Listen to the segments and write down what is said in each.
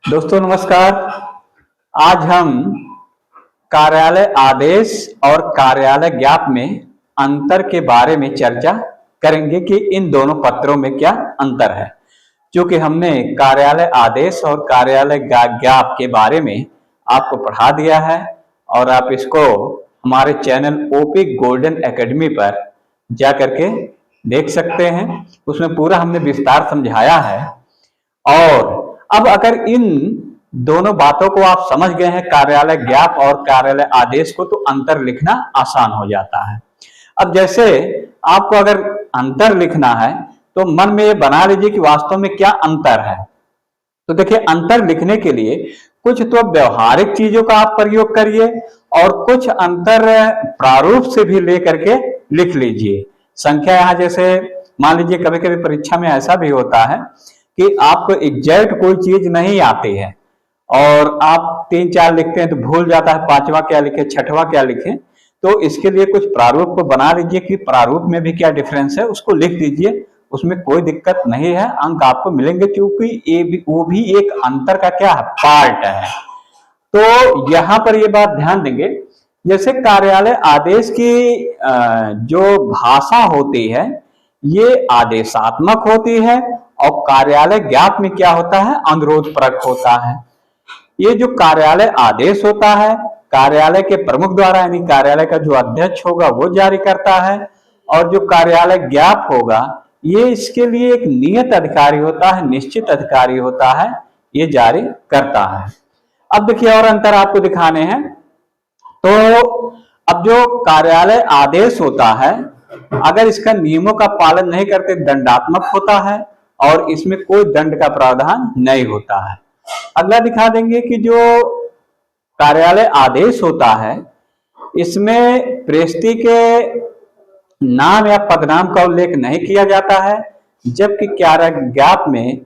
दोस्तों नमस्कार। आज हम कार्यालय आदेश और कार्यालय ज्ञाप में अंतर के बारे में चर्चा करेंगे कि इन दोनों पत्रों में क्या अंतर है। क्योंकि हमने कार्यालय आदेश और कार्यालय ज्ञाप के बारे में आपको पढ़ा दिया है और आप इसको हमारे चैनल ओपी गोल्डन एकेडमी पर जा करके देख सकते हैं। उसमें पूरा हमने विस्तार समझाया है। और अब अगर इन दोनों बातों को आप समझ गए हैं, कार्यालय ज्ञाप और कार्यालय आदेश को, तो अंतर लिखना आसान हो जाता है। अब जैसे आपको अगर अंतर लिखना है तो मन में ये बना लीजिए कि वास्तव में क्या अंतर है। तो देखिए, अंतर लिखने के लिए कुछ तो व्यवहारिक चीजों का आप प्रयोग करिए और कुछ अंतर प्रारूप से भी लेकर के लिख लीजिए। संख्या यहाँ जैसे मान लीजिए कभी कभी परीक्षा में ऐसा भी होता है कि आपको एग्जैक्ट कोई चीज नहीं आती है और आप 3-4 लिखते हैं तो भूल जाता है पांचवा क्या लिखे, छठवां क्या लिखे। तो इसके लिए कुछ प्रारूप को बना लीजिए कि प्रारूप में भी क्या डिफरेंस है, उसको लिख दीजिए। उसमें कोई दिक्कत नहीं है, अंक आपको मिलेंगे, क्योंकि ये भी वो भी एक अंतर का क्या है, पार्ट है। तो यहाँ पर ये बात ध्यान देंगे, जैसे कार्यालय आदेश की जो भाषा होती है ये आदेशात्मक होती है और कार्यालय ज्ञाप में क्या होता है, अनुरोध परक होता है। ये जो कार्यालय आदेश होता है कार्यालय के प्रमुख द्वारा, यानी कार्यालय का जो अध्यक्ष होगा वो जारी करता है, और जो कार्यालय ज्ञाप होगा ये इसके लिए एक नियत अधिकारी होता है, निश्चित अधिकारी होता है, ये जारी करता है। अब देखिए और अंतर आपको दिखाने हैं। तो अब जो कार्यालय आदेश होता है अगर इसका नियमों का पालन नहीं करते दंडात्मक होता है और इसमें कोई दंड का प्रावधान नहीं होता है। अगला दिखा देंगे कि जो कार्यालय आदेश होता है इसमें प्रेषित के नाम या पदनाम का उल्लेख नहीं किया जाता है, जबकि कार्यालय ज्ञाप में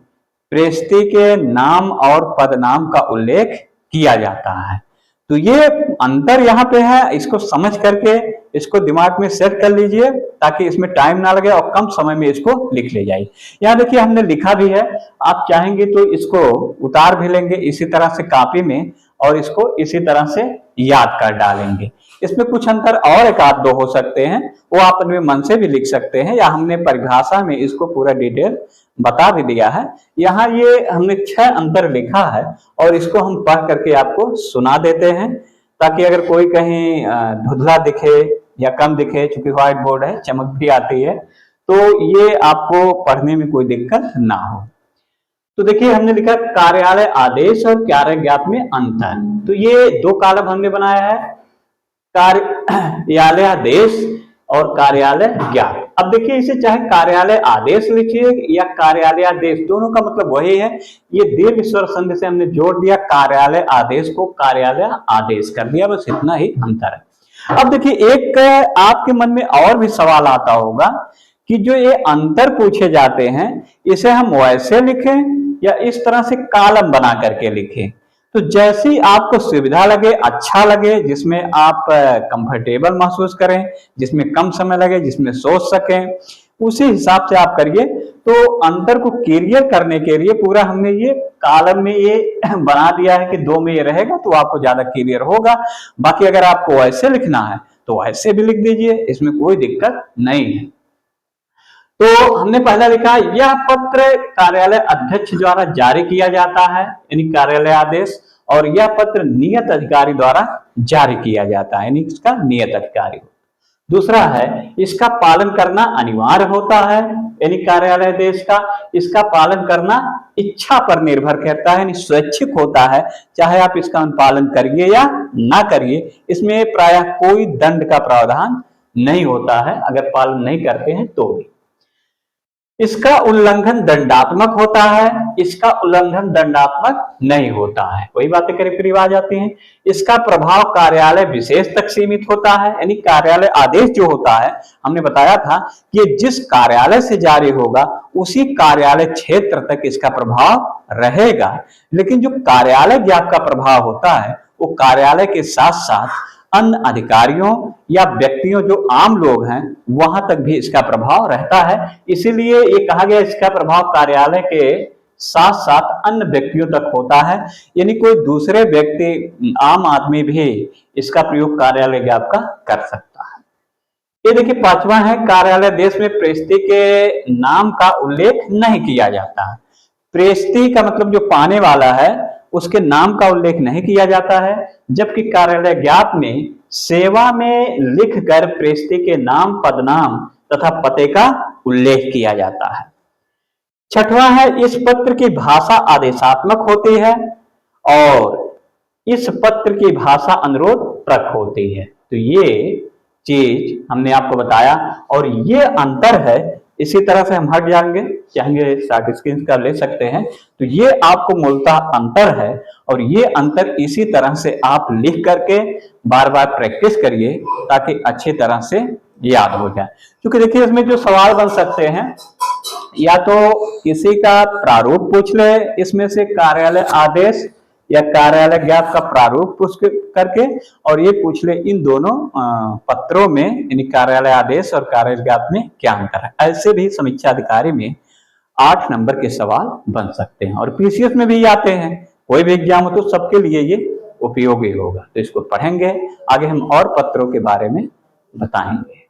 प्रेषित के नाम और पदनाम का उल्लेख किया जाता है। तो ये अंतर यहाँ पे है, इसको समझ करके इसको दिमाग में सेट कर लीजिए ताकि इसमें टाइम ना लगे और कम समय में इसको लिख ले जाइए। यहाँ देखिए हमने लिखा भी है, आप चाहेंगे तो इसको उतार भी लेंगे इसी तरह से कॉपी में और इसको इसी तरह से याद कर डालेंगे। इसमें कुछ अंतर और एक आध दो हो सकते हैं, वो आप अपने मन से भी लिख सकते हैं, या हमने परिभाषा में इसको पूरा डिटेल बता भी दिया है। यहाँ ये हमने 6 अंतर लिखा है और इसको हम पढ़ करके आपको सुना देते हैं ताकि अगर कोई कहीं धुंधला दिखे या कम दिखे, चूंकि व्हाइट बोर्ड है चमक भी आती है, तो ये आपको पढ़ने में कोई दिक्कत ना हो। तो देखिए हमने लिखा कार्यालय आदेश और कार्यालय ज्ञाप में अंतर। तो ये 2 कॉलम हमने बनाया है, कार्यालय आदेश और कार्यालय ज्ञाप। अब देखिए इसे चाहे कार्यालय आदेश लिखिए या कार्यालय आदेश, दोनों का मतलब वही है। ये दीर्घ स्वर संधि से हमने जोड़ दिया, कार्यालय आदेश को कार्यालय आदेश कर दिया, बस इतना ही अंतर है। अब देखिए एक आपके मन में और भी सवाल आता होगा कि जो ये अंतर पूछे जाते हैं इसे हम वैसे लिखें या इस तरह से कॉलम बना करके लिखें। तो जैसी आपको सुविधा लगे, अच्छा लगे, जिसमें आप कंफर्टेबल महसूस करें, जिसमें कम समय लगे, जिसमें सोच सकें, उसी हिसाब से आप करिए। तो अंतर को क्लियर करने के लिए पूरा हमने ये कॉलम में ये बना दिया है कि 2 में ये रहेगा तो आपको ज्यादा क्लियर होगा। बाकी अगर आपको ऐसे लिखना है तो ऐसे भी लिख दीजिए, इसमें कोई दिक्कत नहीं है। तो हमने पहला लिखा, यह पत्र कार्यालय अध्यक्ष द्वारा जारी किया जाता है, यानी कार्यालय आदेश, और यह पत्र नियत अधिकारी द्वारा जारी किया जाता है, यानी इसका नियत अधिकारी। दूसरा है, इसका पालन करना अनिवार्य होता है, यानी कार्यालय आदेश का इसका पालन करना इच्छा पर निर्भर करता है, यानी स्वैच्छिक होता है, चाहे आप इसका पालन करिए या ना करिए। इसमें प्रायः कोई दंड का प्रावधान नहीं होता है अगर पालन नहीं करते हैं तो भी। इसका उल्लंघन दंडात्मक होता है, इसका उल्लंघन दंडात्मक नहीं होता है। वही बातें करीब करीब आ जाती हैं। इसका प्रभाव कार्यालय विशेष तक सीमित होता है, यानी कार्यालय आदेश जो होता है हमने बताया था कि जिस कार्यालय से जारी होगा उसी कार्यालय क्षेत्र तक इसका प्रभाव रहेगा। लेकिन जो कार्यालय ज्ञाप का प्रभाव होता है वो कार्यालय के साथ साथ अन्य अधिकारियों या व्यक्तियों जो आम लोग हैं वहां तक भी इसका प्रभाव रहता है। इसीलिए ये कहा गया इसका प्रभाव कार्यालय के साथ साथ अन्य व्यक्तियों तक होता है, यानी कोई दूसरे व्यक्ति आम आदमी भी इसका प्रयोग कार्यालय ज्ञाप का कर सकता है। ये देखिए पांचवा है, कार्यालय आदेश में प्रेषित के नाम का उल्लेख नहीं किया जाता है। प्रेषित का मतलब जो पाने वाला है उसके नाम का उल्लेख नहीं किया जाता है, जबकि कार्यालय ज्ञाप में सेवा में लिखकर प्रेषित के नाम, पदनाम तथा पते का उल्लेख किया जाता है। छठवां है, इस पत्र की भाषा आदेशात्मक होती है और इस पत्र की भाषा अनुरोध प्रक होती है। तो ये चीज हमने आपको बताया और ये अंतर है। इसी तरह से हम हट जाएंगे, चाहेंगे स्टार्ट स्क्रीन का ले सकते हैं। तो ये आपको मूलतः अंतर है और ये अंतर इसी तरह से आप लिख करके बार बार प्रैक्टिस करिए ताकि अच्छी तरह से याद हो जाए। क्योंकि देखिए इसमें जो सवाल बन सकते हैं, या तो किसी का प्रारूप पूछ ले इसमें से कार्यालय आदेश या कार्यालय ज्ञाप का प्रारूप पूछ करके, और ये पूछ ले इन दोनों पत्रों में यानी कार्यालय आदेश और कार्यालय ज्ञाप में क्या अंतर है। ऐसे भी समीक्षा अधिकारी में 8 नंबर के सवाल बन सकते हैं और पीसीएस में भी आते हैं। कोई भी एग्जाम हो तो सबके लिए ये उपयोगी होगा। तो इसको पढ़ेंगे, आगे हम और पत्रों के बारे में बताएंगे।